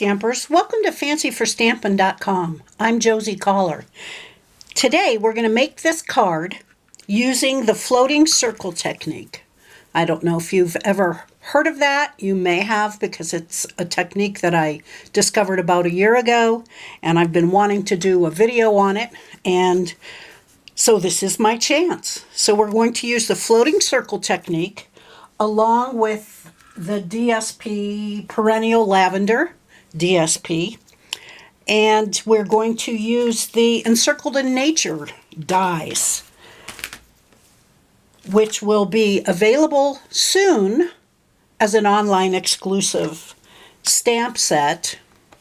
Stampers. Welcome to fancyforstampin.com. I'm Josie Caller. Today we're going to make this card using the floating circle technique. I don't know if you've ever heard of that. You may have, because it's a technique that I discovered about a year ago and I've been wanting to do a video on it, and so this is my chance. So we're going to use the floating circle technique along with the DSP Perennial Lavender DSP, and we're going to use the Encircled in Nature dies, which will be available soon as an online exclusive stamp set.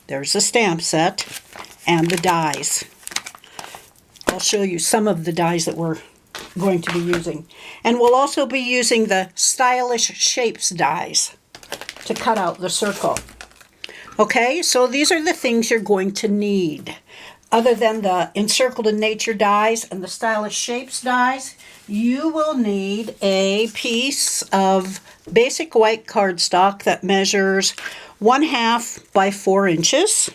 There's a stamp set and the dies. I'll show you some of the dies that we're going to be using. And we'll also be using the Stylish Shapes dies to cut out the circle. Okay, so these are the things you're going to need. Other than the Encircled in Nature dies and the Stylish Shapes dies, you will need a piece of basic white cardstock that measures 1/2 by 4 inches.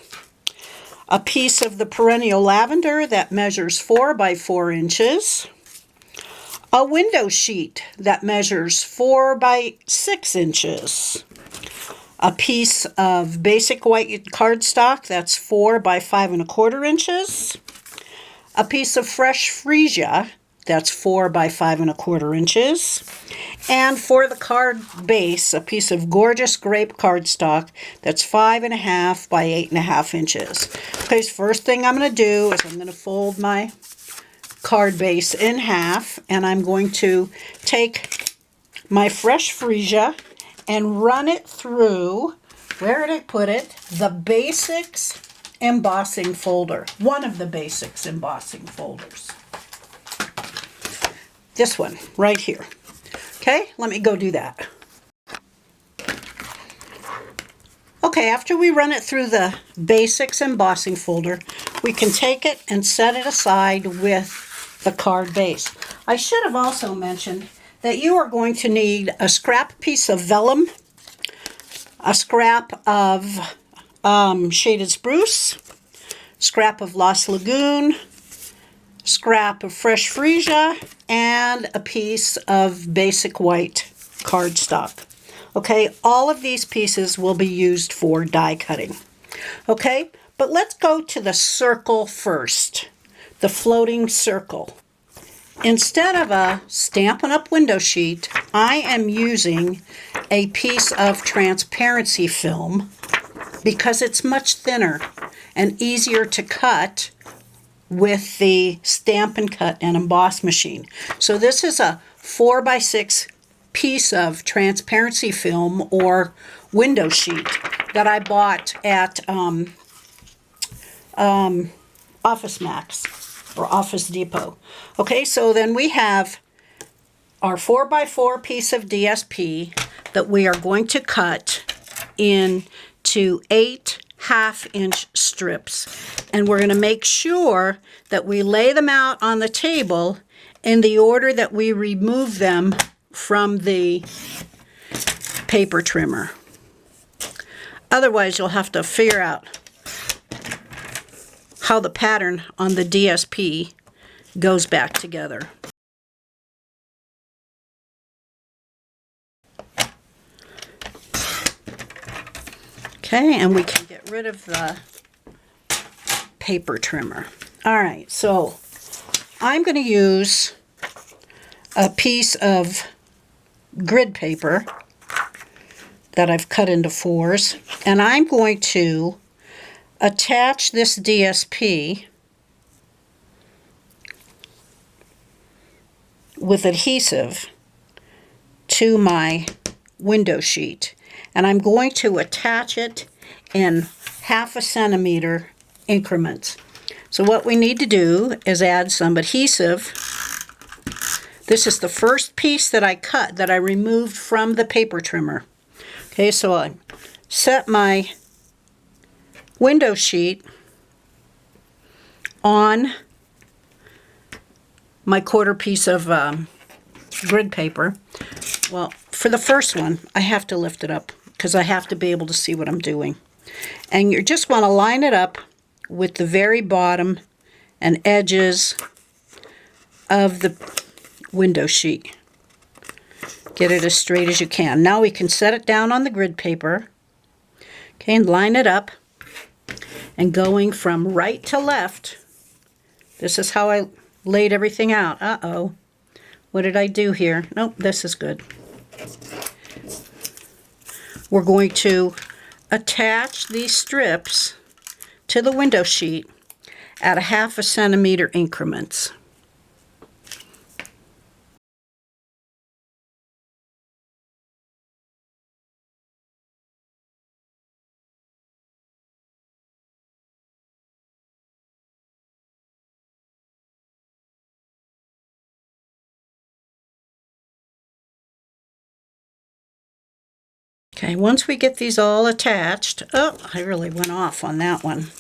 A piece of the Perennial Lavender that measures 4 by 4 inches. A window sheet that measures 4 by 6 inches. A piece of basic white cardstock that's 4 by 5 1/4 inches. A piece of fresh freesia that's 4 by 5 1/4 inches. And for the card base, a piece of gorgeous grape cardstock that's 5 1/2 by 8 1/2 inches. Okay, so first thing I'm going to do is I'm going to fold my card base in half, and I'm going to take my fresh freesia and run it through, where did I put it? The Basics embossing folder. One of the Basics embossing folders. This one right here. Okay, let me go do that. Okay, after we run it through the Basics embossing folder, we can take it and set it aside with the card base. I should have also mentioned that you are going to need a scrap piece of vellum, a scrap of shaded spruce, scrap of Lost Lagoon, scrap of fresh freesia, and a piece of basic white cardstock. Okay, all of these pieces will be used for die cutting. Okay, but let's go to the circle first. The floating circle. Instead of a Stampin' Up! Window sheet, I am using a piece of transparency film because it's much thinner and easier to cut with the Stampin' Cut and Emboss machine. So this is a 4 by 6 piece of transparency film or window sheet that I bought at Office Max or Office Depot. Okay, so then we have our 4 by 4 piece of DSP that we are going to cut into 8 1/2-inch strips. And we're going to make sure that we lay them out on the table in the order that we remove them from the paper trimmer. Otherwise, you'll have to figure out how the pattern on the DSP goes back together. Okay, and we can get rid of the paper trimmer. All right, so I'm going to use a piece of grid paper that I've cut into 4s, and I'm going to attach this DSP with adhesive to my window sheet, and I'm going to attach it in 1/2 centimeter increments. So what we need to do is add some adhesive. This is the first piece that I cut that I removed from the paper trimmer. Okay, so I set my window sheet on my 1/4 piece of grid paper. Well, for the first one, I have to lift it up because I have to be able to see what I'm doing. And you just want to line it up with the very bottom and edges of the window sheet. Get it as straight as you can. Now we can set it down on the grid paper. Okay, and line it up. And going from right to left, this is how I laid everything out. Uh-oh. What did I do here? Nope, this is good. We're going to attach these strips to the window sheet at 1/2 centimeter increments. Okay, once we get these all attached, oh, I really went off on that one.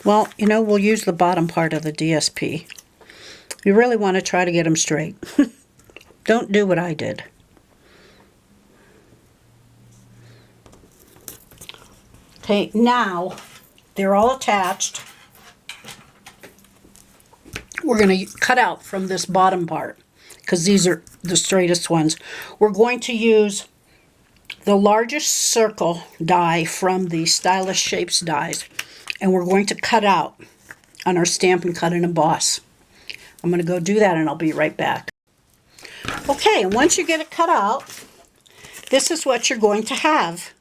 Well, you know, we'll use the bottom part of the DSP. You really want to try to get them straight. Don't do what I did. Okay, now they're all attached. We're going to cut out from this bottom part, because these are the straightest ones. We're going to use the largest circle die from the Stylish Shapes dies, and we're going to cut out on our Stampin' Cut and Emboss. I'm going to go do that, and I'll be right back. Okay, and once you get it cut out, this is what you're going to have.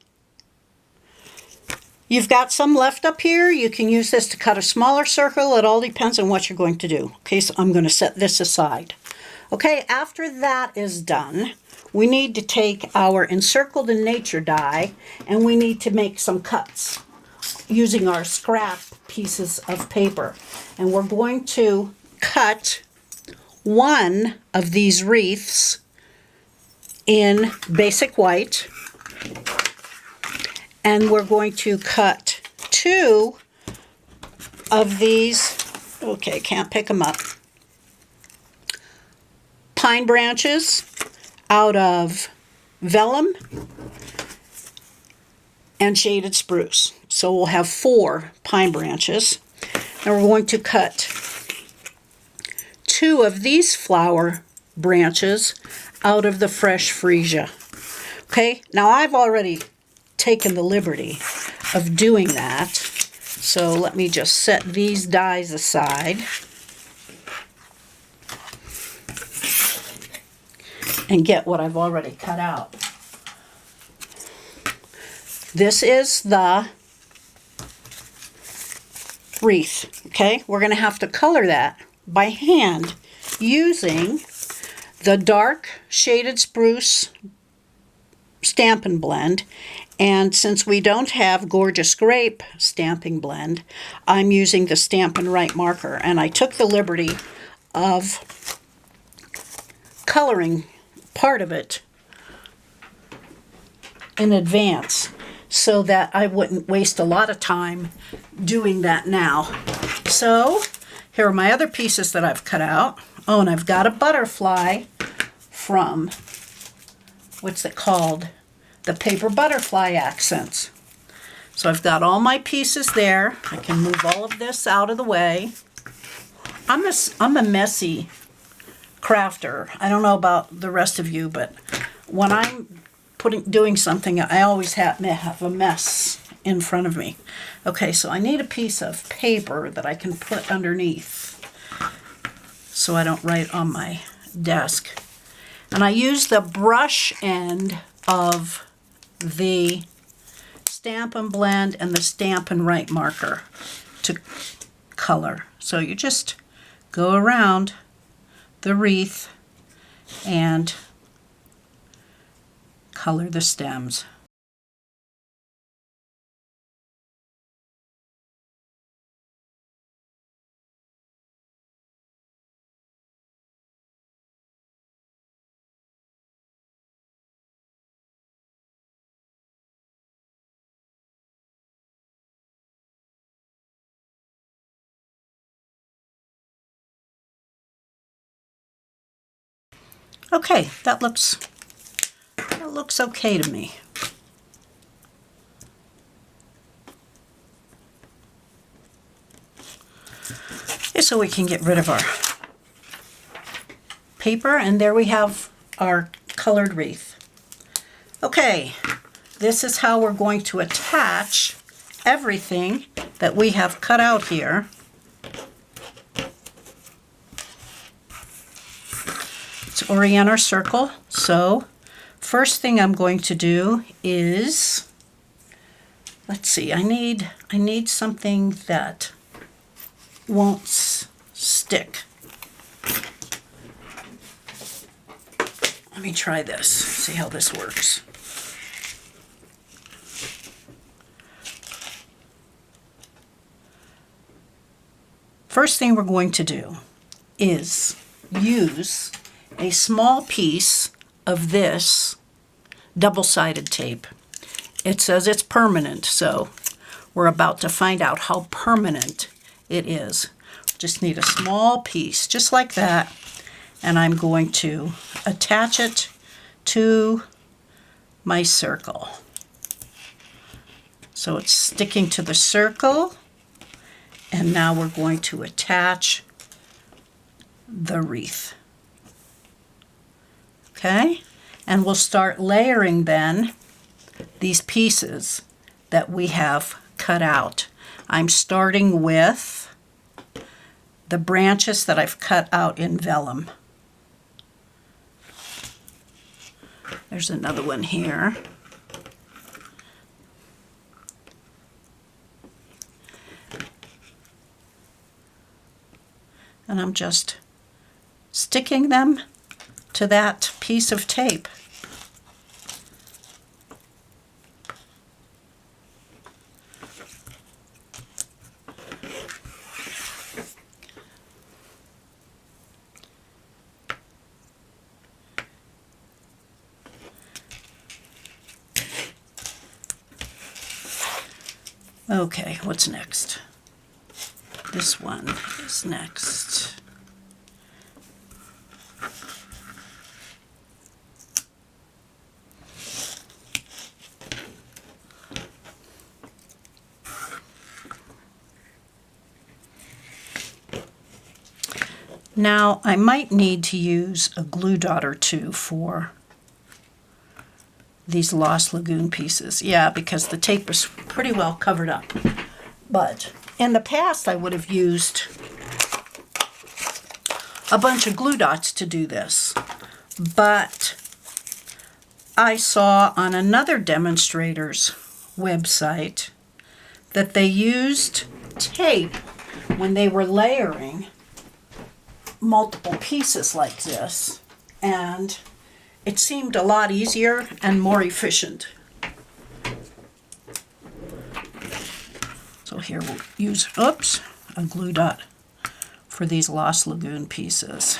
You've got some left up here. You can use this to cut a smaller circle. It all depends on what you're going to do. Okay, so I'm going to set this aside. Okay, after that is done, we need to take our Encircled in Nature die, and we need to make some cuts using our scrap pieces of paper. And we're going to cut one of these wreaths in basic white, and we're going to cut 2 of these, okay, can't pick them up, pine branches out of vellum and shaded spruce. So we'll have 4 pine branches. And we're going to cut 2 of these flower branches out of the fresh freesia. Okay, now I've already taken the liberty of doing that. So let me just set these dies aside. And get what I've already cut out. This is the wreath, okay? We're going to have to color that by hand using the dark shaded spruce Stampin' Blend. And since we don't have Gorgeous Grape stamping blend, I'm using the Stampin' Right marker. And I took the liberty of coloring part of it in advance so that I wouldn't waste a lot of time doing that now. So here are my other pieces that I've cut out. Oh, and I've got a butterfly from, what's it called? The Paper Butterfly Accents. So I've got all my pieces there. I can move all of this out of the way. I'm a messy crafter. I don't know about the rest of you, but when I'm doing something, I always have a mess in front of me. Okay, so I need a piece of paper that I can put underneath so I don't write on my desk. And I use the brush end of the Stampin' Blend and the Stampin' Right marker to color. So you just go around the wreath and color the stems. Okay, that looks okay to me. just so we can get rid of our paper. And there we have our colored wreath. Okay, this is how we're going to attach everything that we have cut out here. Let's orient our circle. So first thing I'm going to do is, let's see, I need something that won't stick. Let me try this, see how this works. First thing we're going to do is use a small piece of this double-sided tape. It says it's permanent, so we're about to find out how permanent it is. Just need a small piece, just like that, and I'm going to attach it to my circle. So it's sticking to the circle, and now we're going to attach the wreath. Okay, and we'll start layering then these pieces that we have cut out. I'm starting with the branches that I've cut out in vellum. There's another one here. And I'm just sticking them to that piece of tape. Okay, what's next? This one is next. Now, I might need to use a glue dot or two for these Lost Lagoon pieces. Yeah, because the tape is pretty well covered up. But in the past, I would have used a bunch of glue dots to do this. But I saw on another demonstrator's website that they used tape when they were layering multiple pieces like this, and it seemed a lot easier and more efficient. So here we'll use, a glue dot for these Lost Lagoon pieces.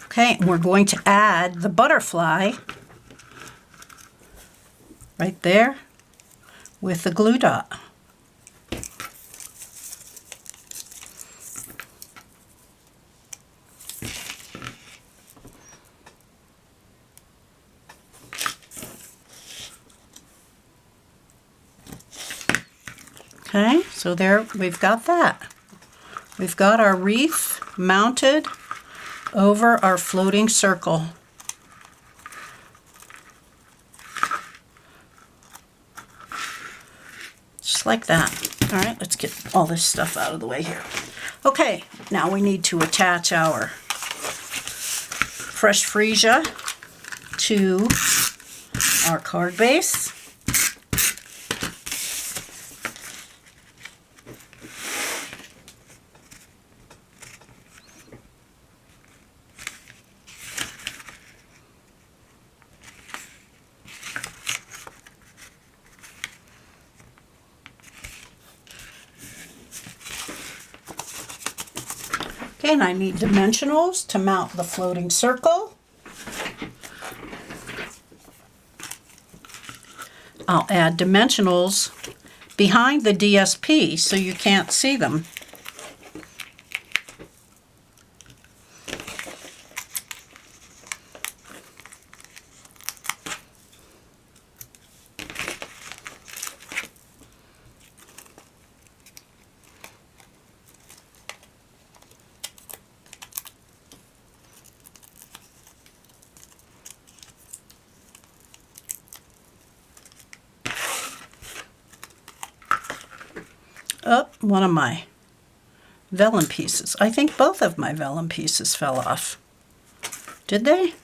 Okay, and we're going to add the butterfly right there with the glue dot. Okay, so there we've got that. We've got our wreath mounted over our floating circle. Just like that. All right, let's get all this stuff out of the way here. Okay, now we need to attach our fresh freesia to our card base. Okay, and I need dimensionals to mount the floating circle. I'll add dimensionals behind the DSP so you can't see them. Oh, one of my vellum pieces. I think both of my vellum pieces fell off. Did they?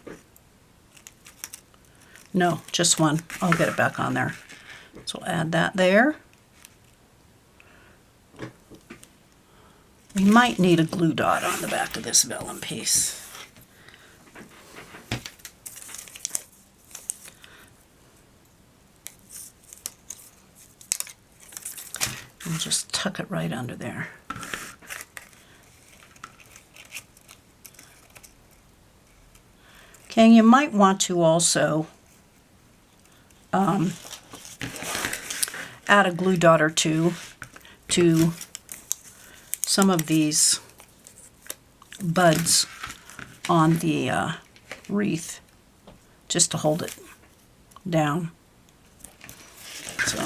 No, just one. I'll get it back on there. So we'll add that there. We might need a glue dot on the back of this vellum piece. And just tuck it right under there. Okay, and you might want to also add a glue dot or two to some of these buds on the wreath, just to hold it down. So,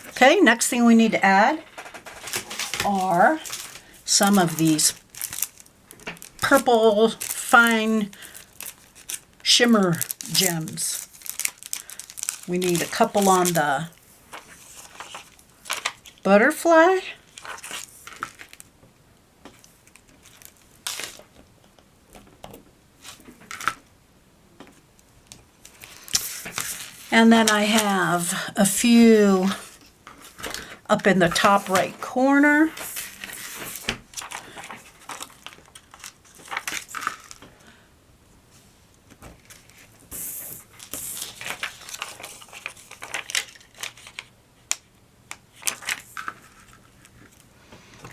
okay, next thing we need to add are some of these purple fine shimmer gems. We need a couple on the butterfly. And then I have a few up in the top right corner.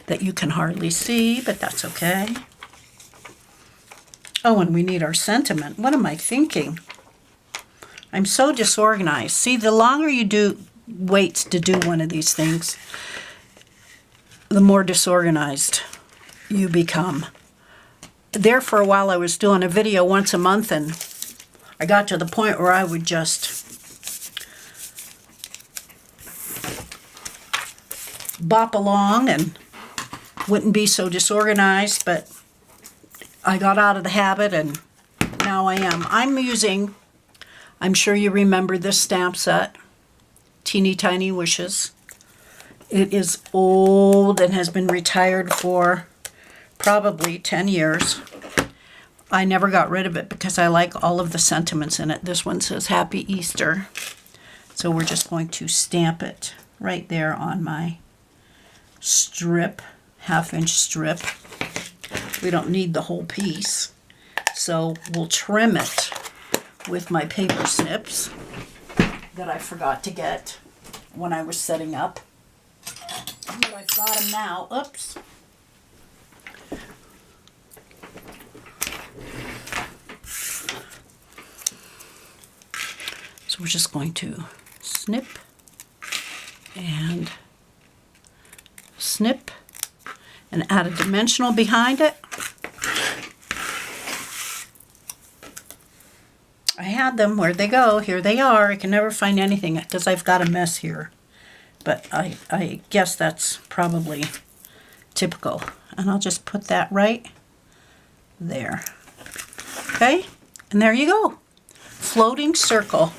That you can hardly see, but that's okay. Oh, and we need our sentiment. What am I thinking? I'm so disorganized. See, the longer you wait to do one of these things, the more disorganized you become. There for a while I was doing a video once a month, and I got to the point where I would just bop along and wouldn't be so disorganized, but I got out of the habit and now I am. I'm sure you remember this stamp set, Teeny Tiny Wishes. It is old and has been retired for probably 10 years. I never got rid of it because I like all of the sentiments in it. This one says Happy Easter. So we're just going to stamp it right there on my strip. Half-inch strip. We don't need the whole piece, so we'll trim it with my paper snips that I forgot to get when I was setting up. But I've got them now. Oops. So we're just going to snip and snip and add a dimensional behind it. I had them. Where'd they go? Here they are. I can never find anything because I've got a mess here. But I guess that's probably typical. And I'll just put that right there. Okay? And there you go. Floating circle.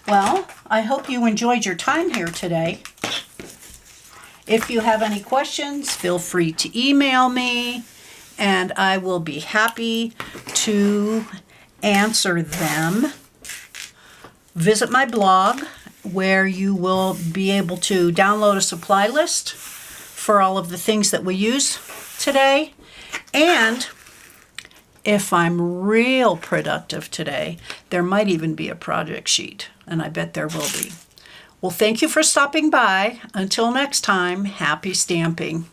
Well, I hope you enjoyed your time here today. If you have any questions, feel free to email me, and I will be happy to answer them. Visit my blog, where you will be able to download a supply list for all of the things that we use today. And if I'm real productive today, there might even be a project sheet, and I bet there will be. Well, thank you for stopping by. Until next time, happy stamping.